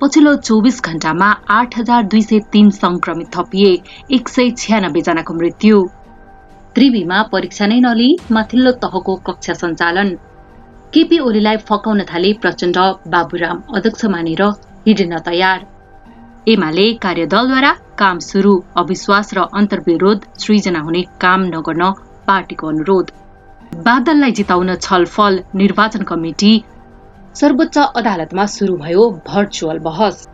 पछिल्लो 24 घण्टामा 8,203 संक्रमित थपिए, 196 जनाको मृत्यु। त्रिवीमा परीक्षा नै नलिई माथिल्लो तहको कक्षा सञ्चालन। केपी ओलीलाई फकाउन थाले प्रचण्ड, बाबुराम अध्यक्ष मानेर हिँड्न तयार। एमाले कार्यदलद्वारा काम सुरु, अविश्वास र अन्तर्विरोध सृजना हुने काम नगर्न पार्टीको अनुरोध। बादललाई जिताउन छलफल, निर्वाचन कमिटी। सर्वोच्च अदालतमा सुरु भयो भर्चुअल बहस।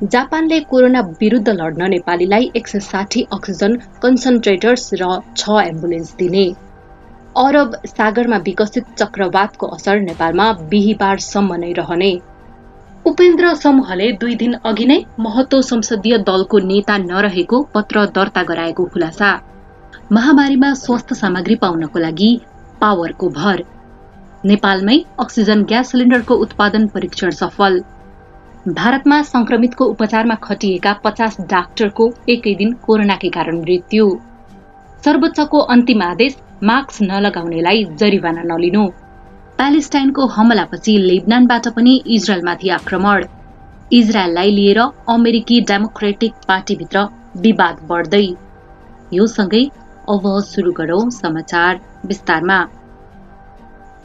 जापानले कोरोना विरुद्ध लड्न नेपालीलाई 160 अक्सिजन कन्सन्ट्रेटर्स र 6 एम्बुलेन्स दिने। अरब सागरमा विकसित चक्रवातको असर नेपालमा बिहिबारसम्म नै रहने। उपेन्द्र समूहले 2 दिन अघि नै महतो संसदीय दलको नेता नरहेको पत्र दर्ता गराएको खुलासा। महामारीमा स्वास्थ्य सामग्री पाउनको लागि पावरको भर। नेपालमै अक्सिजन ग्यास सिलिन्डरको उत्पादन परीक्षण सफल। भारतमा संक्रमितको उपचारमा खटिएका 50 डाक्टरको एकै दिन कोरोनाकै कारण मृत्यु। सर्वोच्चको अन्तिम आदेश, मास्क नलगाउनेलाई जरिवाना नलिनु। प्यालेस्टाइनको हमलापछि लेबनानबाट पनि इजरायलमाथि आक्रमण। इजरायललाई लिएर अमेरिकी डेमोक्रेटिक पार्टीभित्र विवाद बढ्दै। यो सँगै अब सुरु गरौं समाचार विस्तारमा।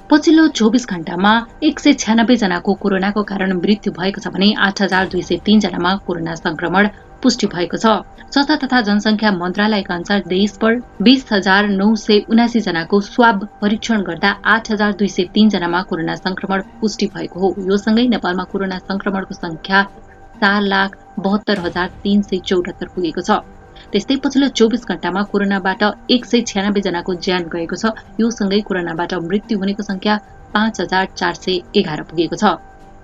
पछिल्लो 24 घण्टामा 196 जनाको कोरोनाको कारण मृत्यु भएको छ भने 8,203 जनामा कोरोना संक्रमण पुष्टि भएको छ। स्वास्थ्य तथा जनसङ्ख्या मन्त्रालयका अनुसार देशभर 20,979 जनाको स्वाब परीक्षण गर्दा 8,203 जनामा कोरोना संक्रमण पुष्टि भएको हो। यो सँगै नेपालमा कोरोना संक्रमणको संख्या 4,72,374 पुगेको छ। त्यस्तै पछिल्लो 24 घण्टामा कोरोनाबाट 196 जनाको ज्यान गएको छ। यो सँगै कोरोनाबाट मृत्यु हुनेको संख्या 5,411 पुगेको छ।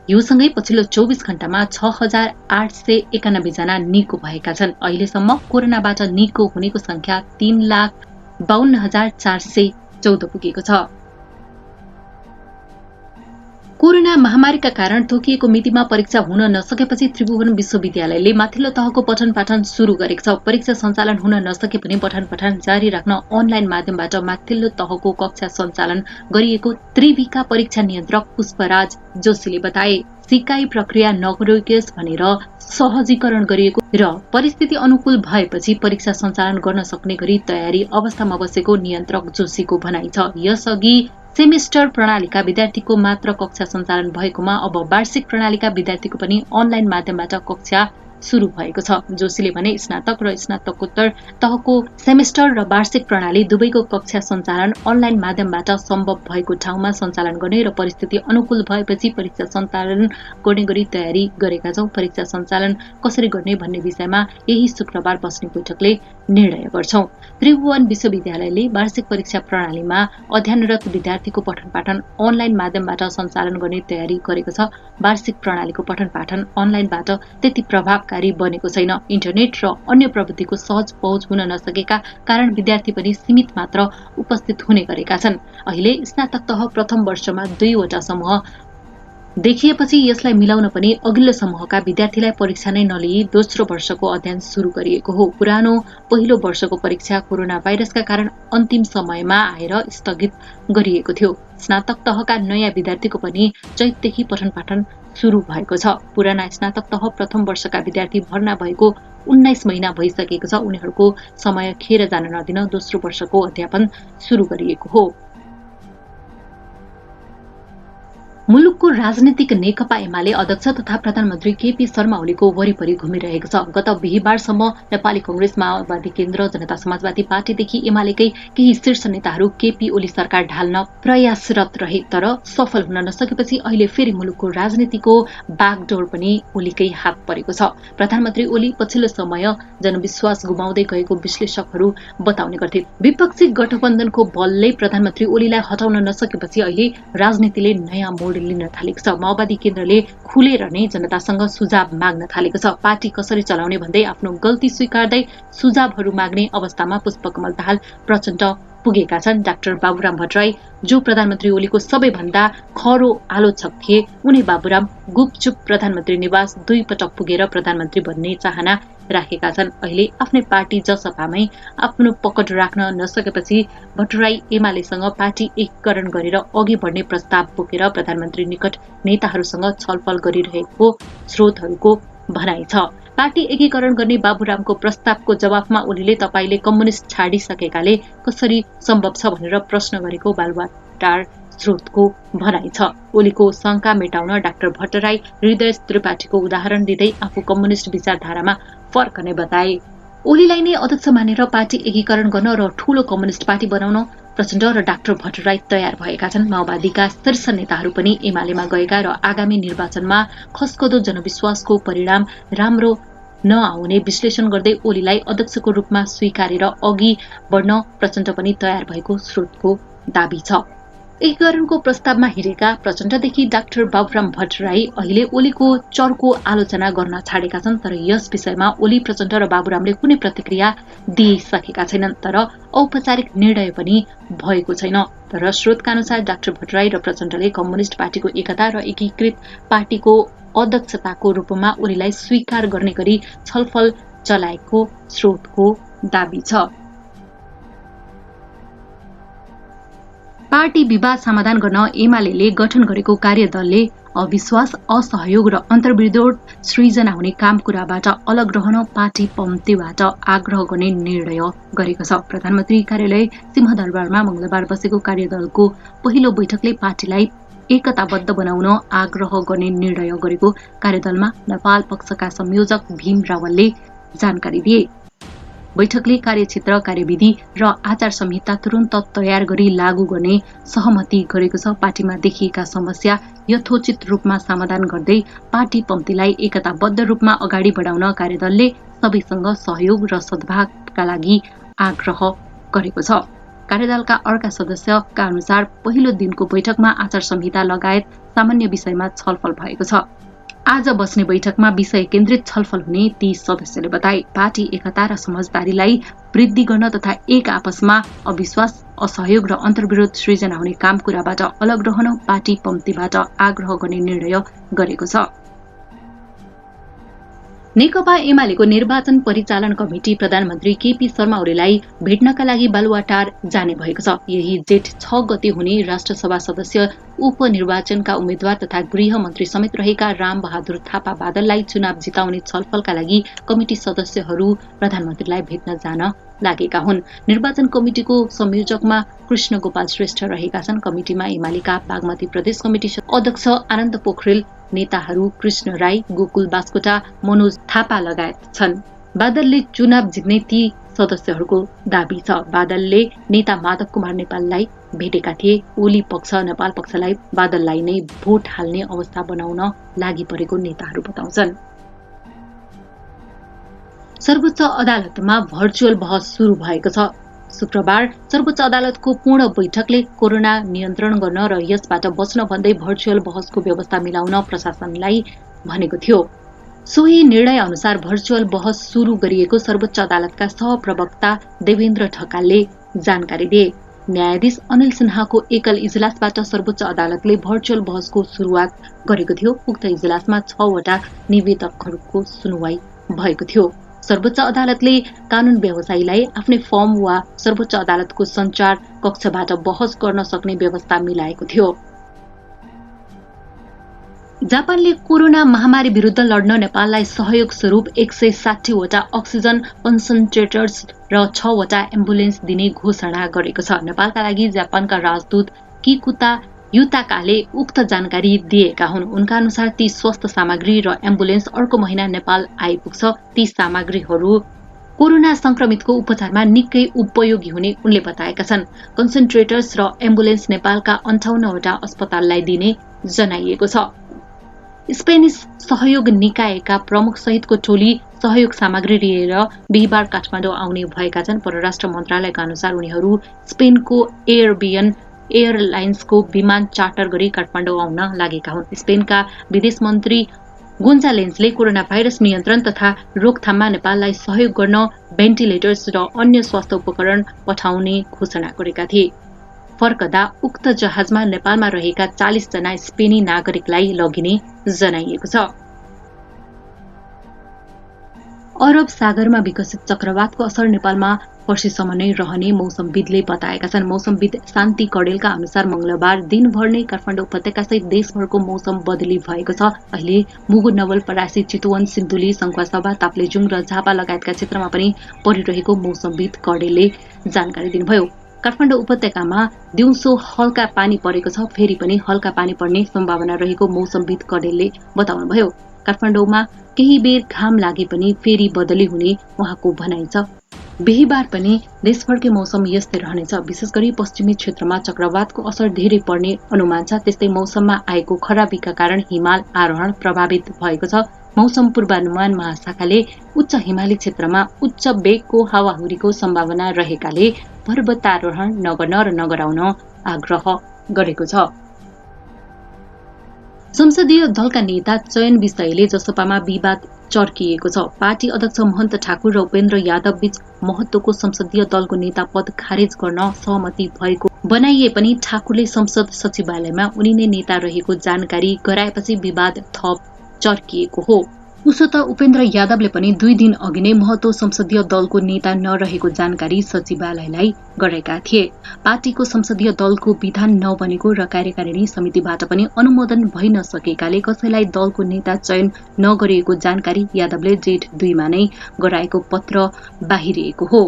यो सँगै पछिल्लो 24 घण्टामा 6,891 जना निको भएका छन्। अहिलेसम्म कोरोनाबाट निको हुनेको संख्या 3,52,414 पुगेको छ। कोरोना महामारीका कारण तोकिएको मितिमा परीक्षा हुन नसकेपछि त्रिभुवन विश्वविद्यालयले माथिल्लो तहको पठन पाठन सुरु गरेको छ। परीक्षा सञ्चालन हुन नसके पनि पठन पाठन जारी राख्न अनलाइन माध्यमबाट माथिल्लो तहको कक्षा सञ्चालन गरिएको त्रिवीका परीक्षा नियन्त्रक पुष्पराज जोशीले बताए। सिकाइ प्रक्रिया नगरियोस् भनेर सहजीकरण गरिएको र परिस्थिति अनुकूल भएपछि परीक्षा सञ्चालन गर्न सक्ने गरी तयारी अवस्थामा बसेको नियन्त्रक जोशीको भनाइ छ। यसअघि सेमेस्टर प्रणालीका विद्यार्थीको मात्र कक्षा सञ्चालन भएकोमा अब वार्षिक प्रणालीका विद्यार्थीको पनि अनलाइन माध्यमबाट कक्षा सुरु भएको छ। जोशीले भने स्नातक र स्नातकोत्तर तहको सेमेस्टर र वार्षिक प्रणाली दुवैको कक्षा सञ्चालन अनलाइन माध्यमबाट सम्भव भएको ठाउँमा सञ्चालन गर्ने र परिस्थिति अनुकूल भएपछि परीक्षा सञ्चालन गर्ने गरी तयारी गरेका छौं। परीक्षा सञ्चालन कसरी गर्ने भन्ने विषयमा यही शुक्रबार बस्ने बैठकले निर्णय गर्छौं। त्रिभुवन विश्वविद्यालयले वार्षिक परीक्षा प्रणालीमा अध्ययनरत विद्यार्थीको पठन पाठन अनलाइन माध्यमबाट सञ्चालन गर्ने तयारी गरेको छ। वार्षिक प्रणालीको पठन पाठन अनलाइनबाट त्यति प्रभावकारी बनेको छैन। इन्टरनेट र अन्य प्रविधिको सहज पहुँच हुन नसकेका कारण विद्यार्थी पनि सीमित मात्र उपस्थित हुने गरेका छन्। अहिले स्नातक तह प्रथम वर्षमा 2 वटा समूह देखिएपछि यसलाई मिलाउन पनि अघिल्लो समूहका विद्यार्थीलाई परीक्षा नै नलिई दोस्रो वर्षको अध्ययन सुरु गरिएको हो। पुरानो पहिलो वर्षको परीक्षा कोरोना भाइरसका कारण अन्तिम समयमा आएर स्थगित गरिएको थियो। स्नातक तहका नयाँ विद्यार्थीको पनि चैतदेखि पठन पाठन सुरु भएको छ। पुराना स्नातक तह प्रथम वर्षका विद्यार्थी भर्ना भएको 19 महिना भइसकेको छ। उनीहरूको समय खेर जान नदिन दोस्रो वर्षको अध्यापन सुरु गरिएको हो। मुलुकको राजनीतिक नेकपा एमाले अध्यक्ष तथा प्रधानमन्त्री केपी शर्मा ओलीको वरिपरि घुमिरहेको छ। गत बिहिबारसम्म नेपाली कांग्रेस, माओवादी केन्द्र, जनता समाजवादी पार्टीदेखि एमालेकै केही शीर्ष नेताहरू केपी ओली सरकार ढाल्न प्रयासरत रहे, तर सफल हुन नसकेपछि अहिले फेरि मुलुकको राजनीतिको बागडोर पनि ओलीकै हात परेको छ। प्रधानमन्त्री ओली पछिल्लो समय जनविश्वास गुमाउँदै गएको विश्लेषकहरू बताउने गर्थे। विपक्षी गठबन्धनको बलले प्रधानमन्त्री ओलीलाई हटाउन नसकेपछि अहिले राजनीतिले नयाँ मोड लिन थालेको छ। माओवादी केन्द्रले खुलेर नै जनतासँग सुझाव माग्न थालेको छ। पार्टी कसरी चलाउने भन्दै आफ्नो गल्ती स्वीकार्दै सुझावहरू माग्ने अवस्थामा पुष्पकमल दाहाल प्रचण्ड पुगेका छन्। डाक्टर बाबुराम भट्टराई, जो प्रधानमन्त्री ओलीको सबैभन्दा खरो आलोचक थिए, उनी बाबुराम गुपचुप प्रधानमन्त्री निवास 2 पटक पुगेर प्रधानमन्त्री बन्ने चाहना राखेका छन्। अहिले आफ्नै पार्टी जसपामै आफ्नो पकड राख्न नसकेपछि भट्टराई एमालेसँग पार्टी एकीकरण गरेर अघि बढ्ने प्रस्ताव बोकेर प्रधानमन्त्री निकट नेताहरूसँग छलफल गरिरहेको स्रोतहरूको भनाइ छ। पार्टी एकीकरण गर्ने बाबुरामको प्रस्तावको जवाफमा ओलीले तपाईले कम्युनिस्ट छाडिसकेकाले कसरी सम्भव छ भनेर प्रश्न गरेको बालुवाटार स्रोतको भनाइ छ। ओलीको शंका मेटाउन डाक्टर भट्टराई हृदय त्रिपाठीको उदाहरण दिँदै आफू कम्युनिस्ट विचारधारामा फर्कने बताए। ओलीलाई नै अध्यक्ष मानेर पार्टी एकीकरण गर्न र ठूलो कम्युनिस्ट पार्टी बनाउन प्रचण्ड र डाक्टर भट्टराई तयार भएका छन्। माओवादीका शीर्ष नेताहरू पनि एमालेमा गएका र आगामी निर्वाचनमा खस्कदो जनविश्वासको परिणाम राम्रो नआउने विश्लेषण गर्दै ओलीलाई अध्यक्षको रूपमा स्वीकारेर अघि बढ्न प्रचण्ड पनि तयार भएको स्रोतको दाबी छ। एकीकरणको प्रस्तावमा हिँडेका प्रचण्डदेखि डाक्टर बाबुराम भट्टराई अहिले ओलीको चर्को आलोचना गर्न छाडेका छन्। तर यस विषयमा ओली, प्रचण्ड र बाबुरामले कुनै प्रतिक्रिया दिइसकेका छैनन्। तर औपचारिक निर्णय पनि भएको छैन। तर स्रोतका अनुसार डाक्टर भट्टराई र प्रचण्डले कम्युनिस्ट पार्टीको एकता र एकीकृत पार्टीको अध्यक्षताको रूपमा ओलीलाई स्वीकार गर्ने गरी छलफल चलाएको स्रोतको दाबी छ। पार्टी विवाद समाधान गर्न एमाले गठन गरेको कार्यदलले अविश्वास, असहयोग र अन्तर्विरोध सृजना हुने काम कुराबाट अलग रहन पार्टी पम्तीबाट आग्रह गर्ने निर्णय गरेको छ। प्रधानमन्त्री कार्यालय सिंहदरबारमा मंगलबार बसेको कार्यदलको पहिलो बैठकले पार्टीलाई एकताबद्ध बनाउन आग्रह गर्ने निर्णय गरेको कार्यदलमा नेपाल पक्षका संयोजक भीम रावलले जानकारी दिए। बैठकले कार्यक्षेत्र, कार्यविधि र आचार संहिता तुरन्त तयार गरी लागू गर्ने सहमति गरेको छ। पार्टीमा देखिएका समस्या यथोचित रूपमा समाधान गर्दै पार्टी पम्तीलाई एकताबद्ध रूपमा अगाडि बढाउन कार्यदलले सबैसँग सहयोग र सद्भावका लागि आग्रह गरेको छ। कार्यदलका अर्का सदस्यका अनुसार पहिलो दिनको बैठकमा आचार संहिता लगायत सामान्य विषयमा छलफल भएको छ। आज बस्ने बैठकमा विषय केन्द्रित छलफल हुने ती सदस्यले बताए। पार्टी एकता र समझदारीलाई वृद्धि गर्न तथा एक आपसमा अविश्वास, असहयोग र अन्तर्विरोध सृजना हुने काम कुराबाट अलग रहन पार्टी पम्तीबाट आग्रह गर्ने निर्णय गरेको छ। नेकपा एमालेको निर्वाचन परिचालन कमिटी प्रधानमन्त्री केपी शर्मा ओलीलाई भेट्नका लागि बालुवाटार जाने भएको छ। यही जेठ 6 गते हुने राष्ट्रसभा सदस्य उपनिर्वाचनका उम्मेद्वार तथा गृह मन्त्री समेत रहेका रामबहादुर थापा बादललाई चुनाव जिताउने छलफलका लागि कमिटी सदस्यहरू प्रधानमन्त्रीलाई भेट्न जान लागेका हुन्। निर्वाचन कमिटिको संयोजकमा कृष्ण गोपाल श्रेष्ठ रहेका छन्। कमिटिमा एमालेका बागमती प्रदेश कमिटी अध्यक्ष आनन्द पोखरेल, नेताहरू कृष्ण राई, गोकुल बास्कोटा, मनोज थापा लगायत छन्। बादलले चुनाव जित्ने ती सदस्यहरूको दाबी छ। बादलले नेता माधव कुमार नेपाललाई भेटेका थिए। ओली पक्ष नेपाल पक्षलाई बादललाई नै भोट हाल्ने अवस्था बनाउन लागि परेको नेताहरू बताउँछन्। सर्वोच्च अदालतमा भर्चुअल बहस सुरु भएको छ। शुक्रबार सर्वोच्च अदालतको पूर्ण बैठकले कोरोना नियन्त्रण गर्न र यसबाट बच्न भन्दै भर्चुअल बहसको व्यवस्था मिलाउन प्रशासनलाई भनेको थियो। सोही निर्णय अनुसार भर्चुअल बहस सुरु गरिएको सर्वोच्च अदालतका सहप्रवक्ता देवेन्द्र ढकालले जानकारी दिए। न्यायाधीश अनिल सिन्हाको एकल इजलासबाट सर्वोच्च अदालतले भर्चुअल बहसको सुरुवात गरेको थियो। उक्त इजलासमा 6 वटा निवेदकहरूको सुनवाई भएको थियो। सर्वोच्च अदालतले कानून व्यवसायीलाई आफ्नै फर्म वा सर्वोच्च अदालतको सञ्चार कक्षबाट बहस गर्न सक्ने व्यवस्था मिलाएको थियो। जापानले कोरोना महामारी विरुद्ध लड्न नेपाललाई सहयोग स्वरूप 160 वटा अक्सिजन कन्सन्ट्रेटर्स र 6 वटा एम्बुलेन्स दिने घोषणा गरेको छ। नेपालका लागि जापानका राजदूत किकुता युताकाले उक्त जानकारी दिएका हुन्। उनका अनुसार ती स्वास्थ्य सामग्री र एम्बुलेन्स अर्को महिना नेपाल आइपुग्छ। ती सामग्रीहरू कोरोना संक्रमितको उपचारमा निकै उपयोगी हुने उनले बताएका छन्। कन्सन्ट्रेटर्स र एम्बुलेन्स नेपालका 58 वटा अस्पताललाई दिने जनाइएको छ। स्पेनिस सहयोग निकायका प्रमुख सहितको टोली सहयोग सामग्री लिएर बिहिबार काठमाडौँ आउने भएका छन्। परराष्ट्र मन्त्रालयका अनुसार उनीहरू स्पेनको एयरबियन एयरलाइन्सको विमान चार्टर गरी काठमाडौँ आउन लागेका हुन्। स्पेनका विदेश मन्त्री गोन्जालेन्सले कोरोना भाइरस नियन्त्रण तथा रोकथाममा नेपाललाई सहयोग गर्न भेन्टिलेटर्स र अन्य स्वास्थ्य उपकरण पठाउने घोषणा गरेका थिए। फर्कदा उक्त जहाजमा नेपालमा रहेका 40 जना स्पेनी नागरिकलाई लगिने जनाइएको छ। अरब सागरमा विकसित चक्रवातको असर नेपालमा पर्सिसम्म नै रहने मौसमविदले बताएका छन्। मौसमविद शान्ति कडेलका अनुसार मंगलबार दिनभर नै काठमाडौँ उपत्यकासहित देशभरको मौसम बदली भएको छ। अहिले मुगु, नवलपरासी, चितवन, सिन्धुली, सङ्खुवासभा, ताप्लेजुङ र झापा लगायतका क्षेत्रमा पनि परिरहेको मौसमविद कडेलले जानकारी दिनुभयो। काठमाडौँ उपत्यकामा दिउँसो हल्का पानी परेको छ, फेरि पनि हल्का पानी पर्ने सम्भावना रहेको मौसमविद कडेलले बताउनुभयो। काठमाडौँमा केही बेर घाम लागे पनि फेरि बदली हुने उहाँको भनाइ छ। बिहीबार पनि देशभरकै मौसम यस्तै रहनेछ। विशेष गरी पश्चिमी क्षेत्रमा चक्रवातको असर धेरै पर्ने अनुमान छ। त्यस्तै मौसममा आएको खराबीका कारण हिमाल आरोहण प्रभावित भएको छ। मौसम पूर्वानुमान महाशाखाले उच्च हिमाली क्षेत्रमा उच्च वेगको हावाहुरीको सम्भावना रहेकाले पर्वतारोहण नगर्न र नगराउन आग्रह गरेको छ। संसदीय दलका नेता चयन विषयले जसपामा विवाद चर्किएको छ। पार्टी अध्यक्ष महन्त ठाकुर र उपेन्द्र यादव बीच महत्वको संसदीय दलको नेता पद खारेज गर्न सहमति भएको बनाइए पनि ठाकुरले संसद सचिवालयमा उनी नै नेता रहेको जानकारी गराएपछि विवाद थप चर्किएको हो। उसो त उपेन्द्र यादवले पनि 2 दिन अघि नै महतो संसदीय दलको नेता नरहेको जानकारी सचिवालयलाई गरेका थिए। पार्टीको संसदीय दलको विधान नबनेको र कार्यकारिणी समितिबाट पनि अनुमोदन भइ नसकेकाले कसैलाई दलको नेता चयन नगरिएको जानकारी यादवले जेठ 2 मा नै गराएको पत्र बाहिरिएको हो।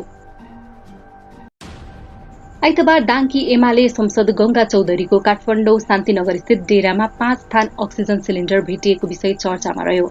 आइतबार डाङ्की एमाले संसद गंगा चौधरीको काठमाडौँ शान्तिनगर स्थित डेरामा 5 थान अक्सिजन सिलिन्डर भेटिएको विषय चर्चामा रह्यो।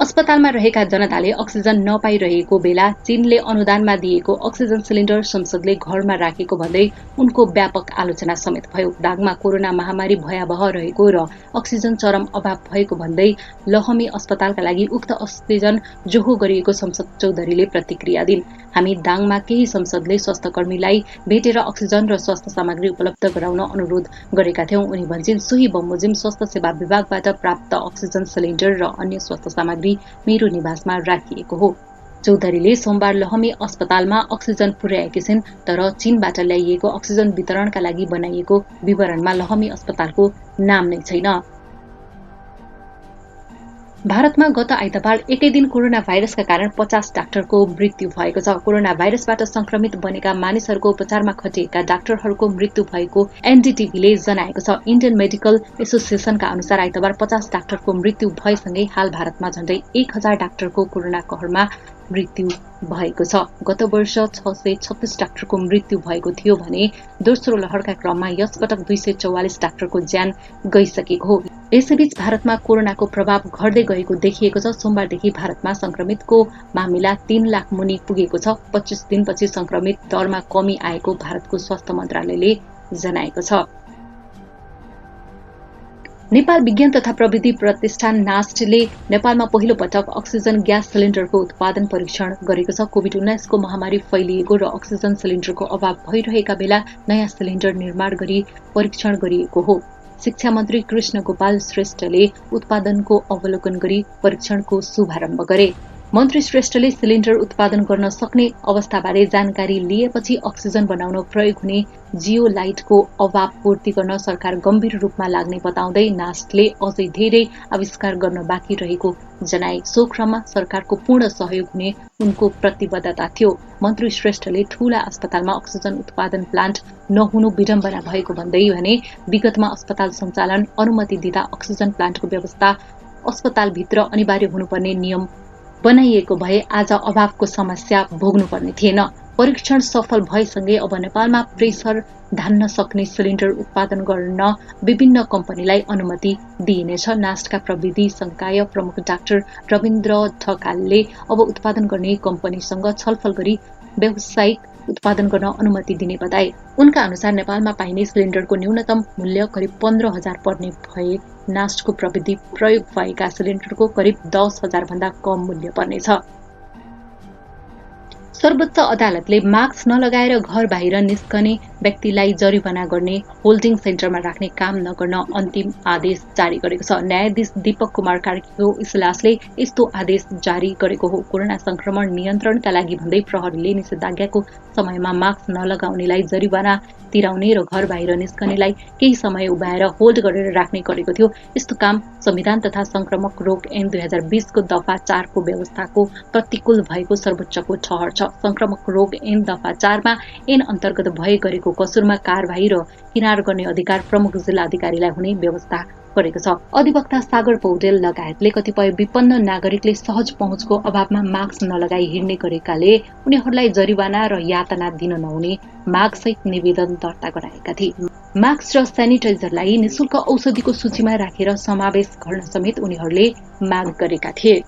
अस्पतालमा रहेका जनताले अक्सिजन नपाइरहेको बेला चीनले अनुदानमा दिएको अक्सिजन सिलिन्डर संसदले घरमा राखेको भन्दै उनको व्यापक आलोचना समेत भयो। दाङमा कोरोना महामारी भयावह रहेको र अक्सिजन चरम अभाव भएको भन्दै लहमी अस्पतालका लागि उक्त अक्सिजन जोहो गरिएको संसद चौधरीले प्रतिक्रिया दिन्। हामी दाङमा केही संसदले स्वास्थ्यकर्मीलाई भेटेर अक्सिजन र स्वास्थ्य सामग्री उपलब्ध गराउन अनुरोध गरेका थियौं। उनी भन्छन्, सोही बमोजिम स्वास्थ्य सेवा विभागबाट प्राप्त अक्सिजन सिलिन्डर र अन्य स्वास्थ्य सामग्री मेरो निवासमा राखिएको हो। चौधरीले सोमबार लहमी अस्पतालमा अक्सिजन पुर्याएकी छिन्, तर चीनबाट ल्याइएको अक्सिजन वितरणका लागि बनाइएको विवरणमा लहमी अस्पतालको नाम नै छैन। भारतमा गत आइतबार एकै दिन कोरोना भाइरसका कारण 50 डाक्टरको मृत्यु भएको छ। कोरोना भाइरसबाट संक्रमित बनेका मानिसहरूको उपचारमा खटिएका डाक्टरहरूको मृत्यु भएको एनडीटीभीले जनाएको छ। इन्डियन मेडिकल एसोसिएसनका अनुसार आइतबार 50 डाक्टरको मृत्यु भएसँगै हाल भारतमा झण्डै 1000 डाक्टरको कोरोना कहरमा मृत्यु भएको छ। गत वर्ष 636 डाक्टरको मृत्यु भएको थियो भने दोस्रो लहरका क्रममा यसपटक 244 डाक्टरको ज्यान गइसकेको हो। यसैबीच भारतमा कोरोनाको प्रभाव घट्दै गएको देखिएको छ। सोमबारदेखि भारतमा संक्रमितको मामिला 3 लाख मुनि पुगेको छ। 25 दिनपछि संक्रमित दरमा कमी आएको भारतको स्वास्थ्य मन्त्रालयले जनाएको छ। नेपाल विज्ञान तथा प्रविधि प्रतिष्ठान नास्टले नेपालमा पहिलो पटक अक्सिजन ग्यास सिलिन्डरको उत्पादन परीक्षण गरेको छ। कोभिड-19 को महामारी फैलिएको र अक्सिजन सिलिन्डरको अभाव भइरहेका बेला नयाँ सिलिन्डर निर्माण गरी परीक्षण गरिएको हो। शिक्षा मन्त्री कृष्ण गोपाल श्रेष्ठले उत्पादनको अवलोकन गरी परीक्षणको शुभारम्भ गरे। मन्त्री श्रेष्ठले सिलिन्डर उत्पादन गर्न सक्ने अवस्थाबारे जानकारी लिएपछि अक्सिजन बनाउन प्रयोग हुने जियोलाइटको अभाव पूर्ति गर्न सरकार गम्भीर रूपमा लाग्ने बताउँदै नास्टले अझै धेरै आविष्कार गर्न बाँकी रहेको जनाए। सो क्रममा सरकारको पूर्ण सहयोग हुने उनको प्रतिबद्धता थियो। मन्त्री श्रेष्ठले ठूला अस्पतालमा अक्सिजन उत्पादन प्लान्ट नहुनु विडम्बना भएको भन्दै भने विगतमा अस्पताल सञ्चालन अनुमति दिँदा अक्सिजन प्लान्टको व्यवस्था अस्पतालभित्र अनिवार्य हुनुपर्ने नियम बनाइएको भए आज अभावको समस्या भोग्नुपर्ने थिएन। परीक्षण सफल भएसँगै अब नेपालमा प्रेसर धान्न सक्ने सिलिन्डर उत्पादन गर्न विभिन्न कम्पनीलाई अनुमति दिइनेछ। नास्टका प्रविधि संकाय प्रमुख डाक्टर रविन्द्र ढकालले अब उत्पादन गर्ने कम्पनीसँग छलफल गरी व्यावसायिक उत्पादन गर्न अनुमति दिने बताए। उनका अनुसार नेपालमा पाइने सिलिन्डरको न्यूनतम मूल्य करिब 15,000 पर्ने भए नास्टको प्रविधि प्रयोग भएका सिलिन्डरको करिब 10,000 भन्दा कम मूल्य पर्नेछ। सर्वोच्च अदालतले मास्क नलगाएर घर बाहिर निस्कने व्यक्तिलाई जरिवाना गर्ने, होल्डिङ सेन्टरमा राख्ने काम नगर्न अन्तिम आदेश जारी गरेको छ। न्यायाधीश दीपक कुमार कार्कीको इजलासले यस्तो आदेश जारी गरेको हो। कोरोना संक्रमण नियन्त्रणका लागि भन्दै प्रहरीले निषेधाज्ञाको समयमा मास्क नलगाउनेलाई जरिवाना तिराउने र घर बाहिर निस्कनेलाई केही समय उभ्याएर होल्ड गरेर राख्ने गरेको थियो। यस्तो काम संविधान तथा संक्रमक रोग ऐन 2020 को दफा 4 को व्यवस्थाको प्रतिकूल भएको सर्वोच्चको ठहर छ। संक्रमक रोग ऐन दफा 4 मा ऐन अन्तर्गत भए गरेको कसुरमा कारबाही र किनार गर्ने अधिकार प्रमुख जिल्ला अधिकारीलाई हुने व्यवस्था गरेको छ। अधिवक्ता सागर पौडेल लगायतले कतिपय विपन्न नागरिकले सहज पहुँचको अभावमा मास्क नलगाई हिँड्ने गरेकाले उनीहरूलाई जरिवाना र यातना दिन नहुने मागसहित निवेदन दर्ता गराएका थिए। मास्क र सेनिटाइजरलाई निशुल्क औषधिको सूचीमा राखेर समावेश गर्न समेत उनीहरूले माग गरेका थिए।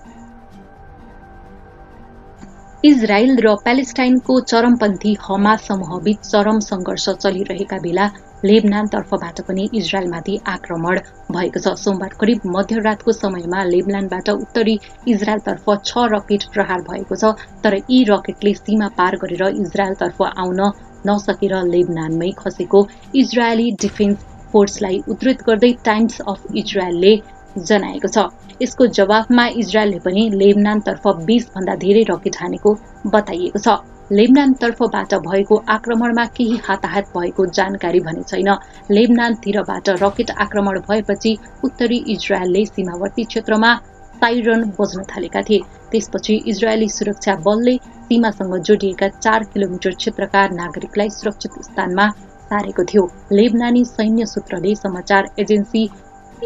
इजरायल र प्यालेस्टाइनको चरमपन्थी हमास समूहबीच चरम संघर्ष चलिरहेका बेला लेबनान तर्फबाट पनि इजरायलमाथि आक्रमण भएको छ। सोमबार करिब मध्यरातको समयमा लेबनानबाट उत्तरी इजरायलतर्फ 6 रकेट प्रहार भएको छ, तर यी रकेटले सीमा पार गरेर इजरायलतर्फ आउन नसकेर लेबनानमै खसेको इजरायली डिफेन्स फोर्सलाई उद्धृत गर्दै टाइम्स अफ इजरायलले जनाएको छ। यसको जवाफमा इजरायलले पनि लेबनानतर्फ 20 भन्दा धेरै रकेट हानेको बताइएको छ। लेबनानतर्फबाट भएको आक्रमणमा केही हताहत भएको जानकारी भने छैन। लेबनानतिरबाट रकेट आक्रमण भएपछि उत्तरी इजरायलले सीमावर्ती क्षेत्रमा साइरन बज्न थालेका थिए। त्यसपछि इजरायली सुरक्षा बलले सीमासँग जोडिएका 4 किलोमिटर क्षेत्रका नागरिकलाई सुरक्षित स्थानमा सारेको थियो। लेबनानी सैन्य सूत्रले समाचार एजेन्सी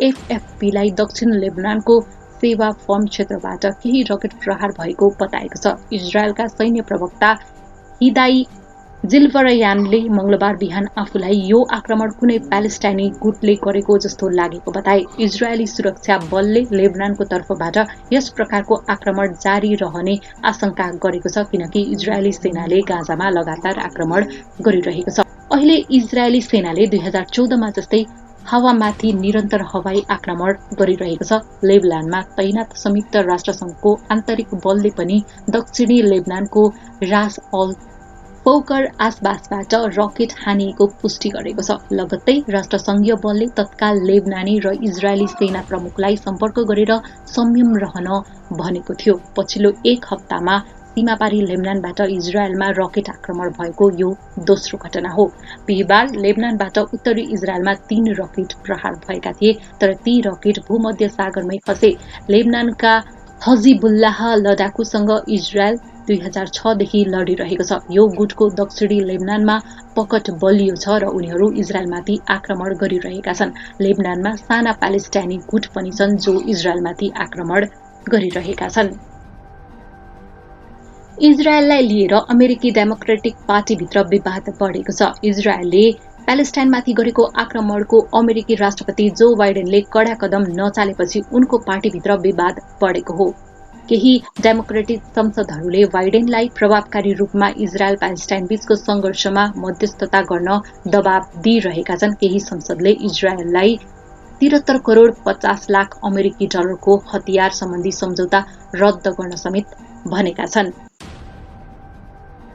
एफएफपीलाई दक्षिण लेबनानको सेवा फर्म क्षेत्रबाट केही रकेट प्रहार भएको बताएको छ। इजरायलका सैन्य प्रवक्ता हिदाई जिल्भरयानले मंगलबार बिहान आफूलाई यो आक्रमण कुनै प्यालेस्टाइनी गुटले गरेको जस्तो लागेको बताए। इजरायली सुरक्षा बलले लेबनानको तर्फबाट यस प्रकारको आक्रमण जारी रहने आशंका गरेको छ, किनकि इजरायली सेनाले गाजामा लगातार आक्रमण गरिरहेको छ। अहिले इजरायली सेनाले 2014 मा जस्तै हावामाथि निरन्तर हवाई आक्रमण गरिरहेको छ। लेबनानमा तैनात संयुक्त राष्ट्रसङ्घको आन्तरिक बलले पनि दक्षिणी लेबनानको रास अल फौकर आसपासबाट रकेट हानिएको पुष्टि गरेको छ। लगत्तै राष्ट्रसङ्घीय बलले तत्काल लेबनानी र इजरायली सेना प्रमुखलाई सम्पर्क गरेर संयम रहन भनेको थियो। पछिल्लो 1 हप्तामा सीमापारी लेबनानबाट इजरायलमा रकेट आक्रमण भएको यो दोस्रो घटना हो। बिहिबार लेबनानबाट उत्तरी इजरायलमा 3 रकेट प्रहार भएका थिए, तर ती रकेट भूमध्य सागरमै खसे। लेबनानका हजिबुल्लाह लडाकुसँग इजरायल 2006 देखि लडिरहेको छ। यो गुटको दक्षिणी लेबनानमा पकड बलियो छ र उनीहरू इजरायलमाथि आक्रमण गरिरहेका छन्। लेबनानमा साना प्यालेस्टाइनी गुट पनि छन् जो इजरायलमाथि आक्रमण गरिरहेका छन्। इजरायललाई लिएर अमेरिकी डेमोक्रेटिक पार्टीभित्र विवाद बढेको छ। इजरायलले प्यालेस्टाइनमाथि गरेको आक्रमणको अमेरिकी राष्ट्रपति जो बाइडेनले कडा कदम नचालेपछि उनको पार्टीभित्र विवाद बढेको हो। केही डेमोक्रेटिक संसदहरूले बाइडेनलाई प्रभावकारी रूपमा इजरायल प्यालेस्टाइन बीचको संघर्षमा मध्यस्थता गर्न दबाब दिइरहेका छन्। केही संसदले इजरायललाई 73 करोड 50 लाख अमेरिकी डलरको हतियार सम्बन्धी सम्झौता रद्द गर्न समेत भनेका छन्।